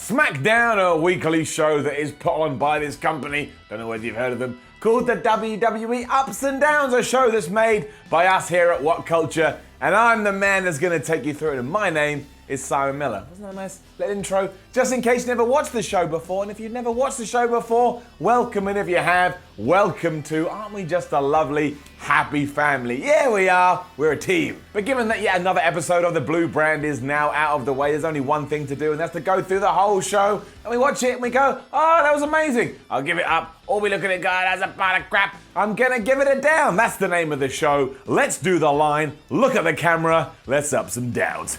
SmackDown, a weekly show that is put on by this company, don't know whether you've heard of them, called the WWE Ups and Downs, a show that's made by us here at What Culture, and I'm the man that's going to take you through it, and my name is Simon Miller. Wasn't that a nice little intro? Just in case you never watched the show before, and if you've never watched the show before, welcome, and if you have, welcome to, aren't we just a lovely, happy family? Yeah, we are. We're a team. But given that yet another episode of the Blue Brand is now out of the way, there's only one thing to do, and that's to go through the whole show, and we watch it, and we go, oh, that was amazing. I'll give it up. Or we look at it and go, that's a pile of crap. I'm gonna give it a down. That's the name of the show. Let's do the line. Look at the camera. Let's up some downs.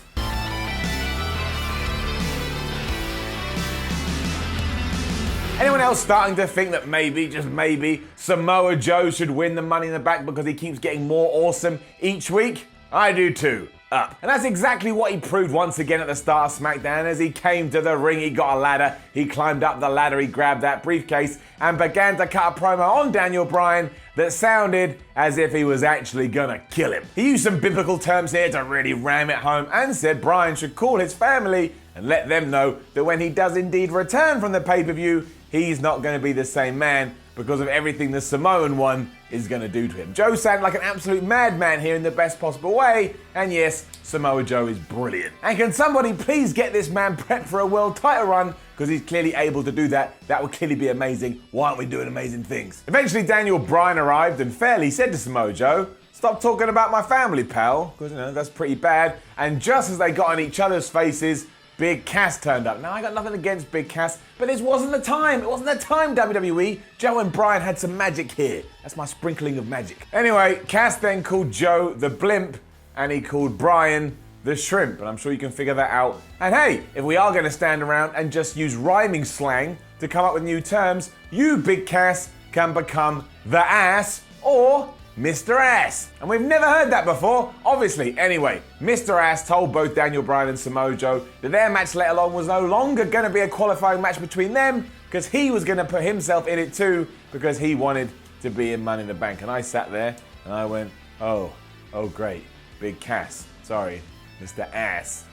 Anyone else starting to think that maybe, just maybe, Samoa Joe should win the Money in the Bank because he keeps getting more awesome each week? I do too. Up. And that's exactly what he proved once again at the start of SmackDown. As he came to the ring, he got a ladder, he climbed up the ladder, he grabbed that briefcase and began to cut a promo on Daniel Bryan that sounded as if he was actually gonna kill him. He used some biblical terms here to really ram it home and said Bryan should call his family and let them know that when he does indeed return from the pay-per-view, he's not going to be the same man because of everything the Samoan one is going to do to him. Joe sounded like an absolute madman here in the best possible way, and yes, Samoa Joe is brilliant. And can somebody please get this man prepped for a world title run? Because he's clearly able to do that. That would clearly be amazing. Why aren't we doing amazing things? Eventually, Daniel Bryan arrived and fairly said to Samoa Joe, "Stop talking about my family, pal," because, that's pretty bad. And just as they got in each other's faces, Big Cass turned up. Now, I got nothing against Big Cass, but this wasn't the time. It wasn't the time, WWE. Joe and Bryan had some magic here. That's my sprinkling of magic. Anyway, Cass then called Joe the Blimp, and he called Bryan the Shrimp, and I'm sure you can figure that out. And hey, if we are going to stand around and just use rhyming slang to come up with new terms, you, Big Cass, can become the Ass or Mr. Ass. And we've never heard that before, obviously. Anyway, Mr. Ass told both Daniel Bryan and Samoa Joe that their match later on was no longer going to be a qualifying match between them because he was going to put himself in it too because he wanted to be in Money in the Bank. And I sat there and I went, oh great, Big Cass, sorry, Mr. Ass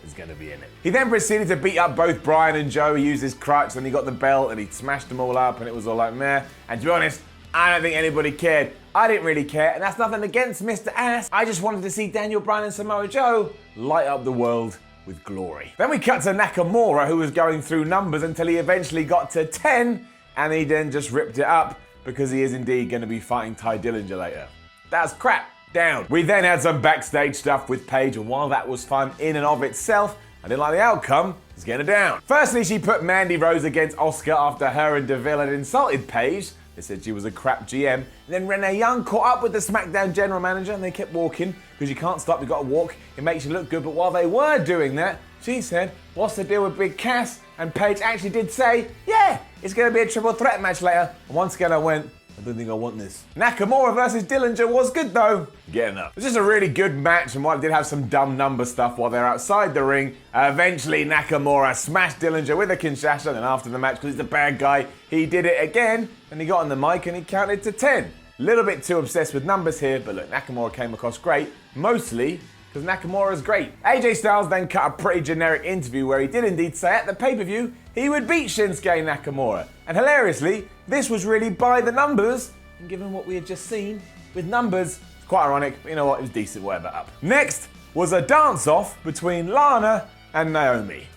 is going to be in it. He then proceeded to beat up both Bryan and Joe. He used his crutch and he got the belt and he smashed them all up and it was all like meh. And to be honest, I don't think anybody cared. I didn't really care, and that's nothing against Mr. Ass. I just wanted to see Daniel Bryan and Samoa Joe light up the world with glory. Then we cut to Nakamura, who was going through numbers until he eventually got to 10, and he then just ripped it up because he is indeed going to be fighting Ty Dillinger later. That's crap. Down. We then had some backstage stuff with Paige, and while that was fun in and of itself, I didn't like the outcome. Let's get her down. Firstly, she put Mandy Rose against Asuka after her and Deville had insulted Paige. They said she was a crap GM. And then Renee Young caught up with the SmackDown general manager and they kept walking because you can't stop, you've got to walk. It makes you look good. But while they were doing that, she said, "What's the deal with Big Cass?" And Paige actually did say, "Yeah, it's going to be a triple threat match later." And once again I went, I don't think I want this. Nakamura versus Dillinger was good though. Getting up. It was just a really good match, and while it did have some dumb number stuff while they're outside the ring, eventually Nakamura smashed Dillinger with a Kinshasa, and after the match, because he's the bad guy, he did it again, and he got on the mic and he counted to 10. A little bit too obsessed with numbers here, but look, Nakamura came across great, mostly because Nakamura's great. AJ Styles then cut a pretty generic interview where he did indeed say at the pay-per-view he would beat Shinsuke Nakamura. And hilariously, this was really by the numbers, and given what we had just seen, with numbers, it's quite ironic, but you know what, it was decent, whatever, up. Next was a dance-off between Lana and Naomi.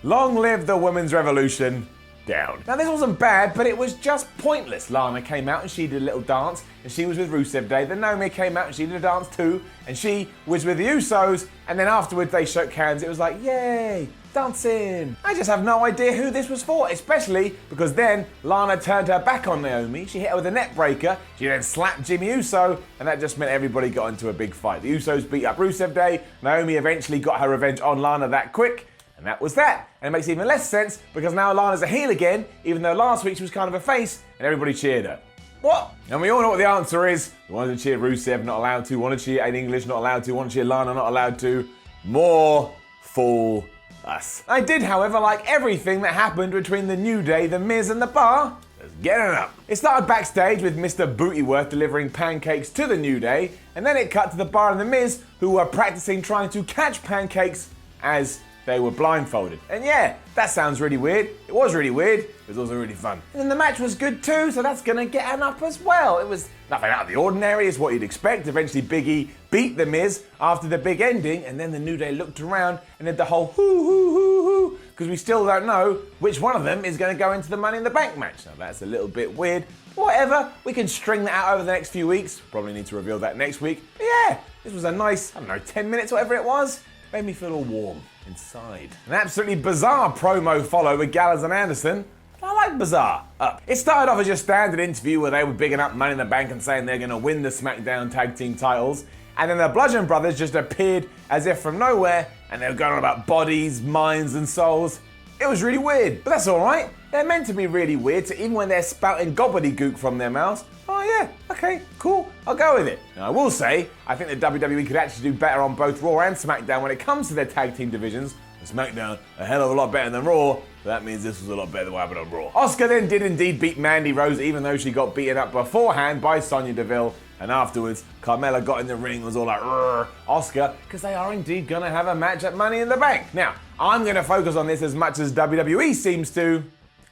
Long live the women's revolution. Down. Now this wasn't bad, but it was just pointless. Lana came out and she did a little dance, and she was with Rusev Day. Then Naomi came out and she did a dance too, and she was with the Usos, and then afterwards they shook hands. It was like, yay, dancing. I just have no idea who this was for, especially because then Lana turned her back on Naomi. She hit her with a neck breaker. She then slapped Jimmy Uso, and that just meant everybody got into a big fight. The Usos beat up Rusev Day. Naomi eventually got her revenge on Lana that quick. And that was that. And it makes even less sense because now Lana's a heel again, even though last week she was kind of a face, and everybody cheered her. What? And we all know what the answer is. You wanted to cheer Rusev, not allowed to. Wanted to cheer in English, not allowed to. Wanted to cheer Lana, not allowed to. More fool us. I did, however, like everything that happened between the New Day, the Miz and The Bar. Let's get it up. It started backstage with Mr. Bootyworth delivering pancakes to the New Day, and then it cut to The Bar and The Miz, who were practicing trying to catch pancakes as they were blindfolded. And yeah, that sounds really weird. It was really weird. It was also really fun. And then the match was good too, so that's gonna get an up as well. It was nothing out of the ordinary, it's what you'd expect. Eventually Big E beat The Miz after the big ending, and then the New Day looked around and did the whole hoo hoo hoo hoo, because we still don't know which one of them is gonna go into the Money in the Bank match. Now that's a little bit weird. Whatever, we can string that out over the next few weeks. Probably need to reveal that next week. But yeah, this was a nice, 10 minutes, whatever it was. Made me feel all warm inside. An absolutely bizarre promo followed with Gallows and Anderson. I like bizarre. It started off as your standard interview where they were bigging up Money in the Bank and saying they're gonna win the SmackDown tag team titles. And then the Bludgeon Brothers just appeared as if from nowhere, and they were going on about bodies, minds, and souls. It was really weird, but that's all right. They're meant to be really weird, so even when they're spouting gobbledygook from their mouths, oh yeah, okay, cool, I'll go with it. Now I will say, I think the WWE could actually do better on both Raw and SmackDown when it comes to their tag team divisions. SmackDown a hell of a lot better than Raw, but that means this was a lot better than what happened on Raw. Asuka then did indeed beat Mandy Rose, even though she got beaten up beforehand by Sonya Deville. And afterwards, Carmella got in the ring and was all like, Asuka, because they are indeed going to have a match at Money in the Bank. Now, I'm going to focus on this as much as WWE seems to,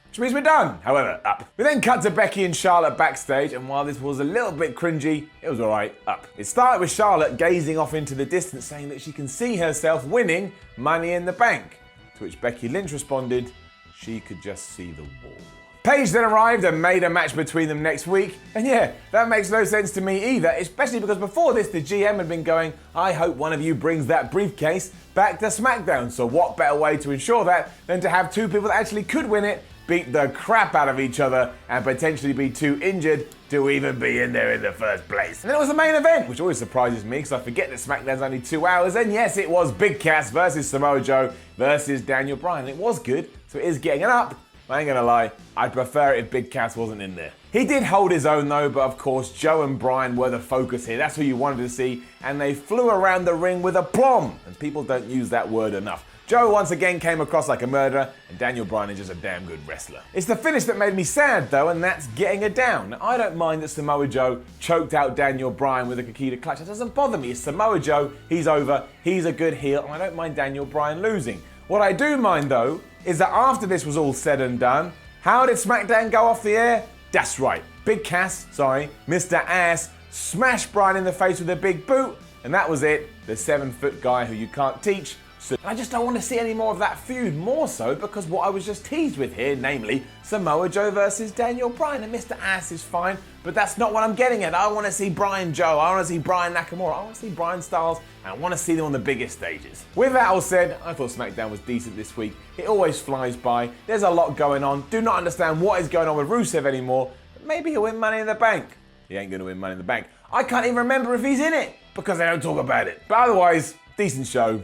which means we're done. However, we then cut to Becky and Charlotte backstage, and while this was a little bit cringy, it was all right, It started with Charlotte gazing off into the distance, saying that she can see herself winning Money in the Bank, to which Becky Lynch responded, she could just see the wall. Paige then arrived and made a match between them next week. And yeah, that makes no sense to me either, especially because before this, the GM had been going, I hope one of you brings that briefcase back to SmackDown. So what better way to ensure that than to have two people that actually could win it, beat the crap out of each other, and potentially be too injured to even be in there in the first place. And then it was the main event, which always surprises me because I forget that SmackDown's only 2 hours. And yes, it was Big Cass versus Samoa Joe versus Daniel Bryan. It was good, so it is getting it up. I ain't gonna lie, I'd prefer it if Big Cass wasn't in there. He did hold his own though, but of course Joe and Bryan were the focus here. That's who you wanted to see, and they flew around the ring with aplomb, and people don't use that word enough. Joe once again came across like a murderer, and Daniel Bryan is just a damn good wrestler. It's the finish that made me sad though, and that's getting her down. Now, I don't mind that Samoa Joe choked out Daniel Bryan with a Kikita clutch. It doesn't bother me. It's Samoa Joe, he's over, he's a good heel, and I don't mind Daniel Bryan losing. What I do mind though, is that after this was all said and done, how did SmackDown go off the air? That's right, Big Cass, Mr. Ass, smashed Bryan in the face with a big boot, and that was it. The 7-foot guy who you can't teach. So I just don't want to see any more of that feud, more so because what I was just teased with here, namely Samoa Joe versus Daniel Bryan, and Mr. Ass is fine, but that's not what I'm getting at. I want to see Bryan Joe, I want to see Bryan Nakamura, I want to see Bryan Styles, and I want to see them on the biggest stages. With that all said, I thought SmackDown was decent this week. It always flies by, there's a lot going on, do not understand what is going on with Rusev anymore, but maybe he'll win Money in the Bank. He ain't going to win Money in the Bank. I can't even remember if he's in it, because they don't talk about it. But otherwise, decent show.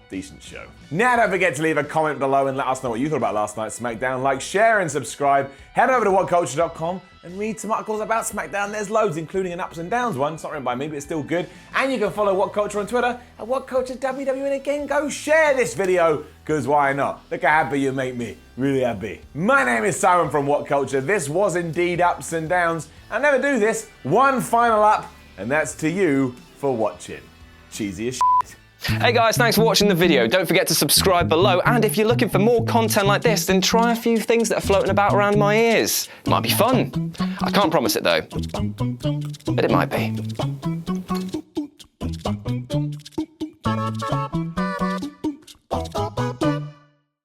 Decent show. Now don't forget to leave a comment below and let us know what you thought about last night's SmackDown. Like, share and subscribe. Head over to whatculture.com and read some articles about SmackDown. There's loads, including an ups and downs one. It's not written by me, but it's still good. And you can follow What Culture on Twitter at WhatCultureWW. And again, go share this video, because why not? Look how happy you make me. Really happy. My name is Simon from What Culture. This was indeed Ups and Downs. I never do this. One final up, and that's to you for watching. Cheesy as shit. Hey guys, thanks for watching the video. Don't forget to subscribe below, and if you're looking for more content like this, then try a few things that are floating about around my ears. It might be fun. I can't promise it though, but it might be.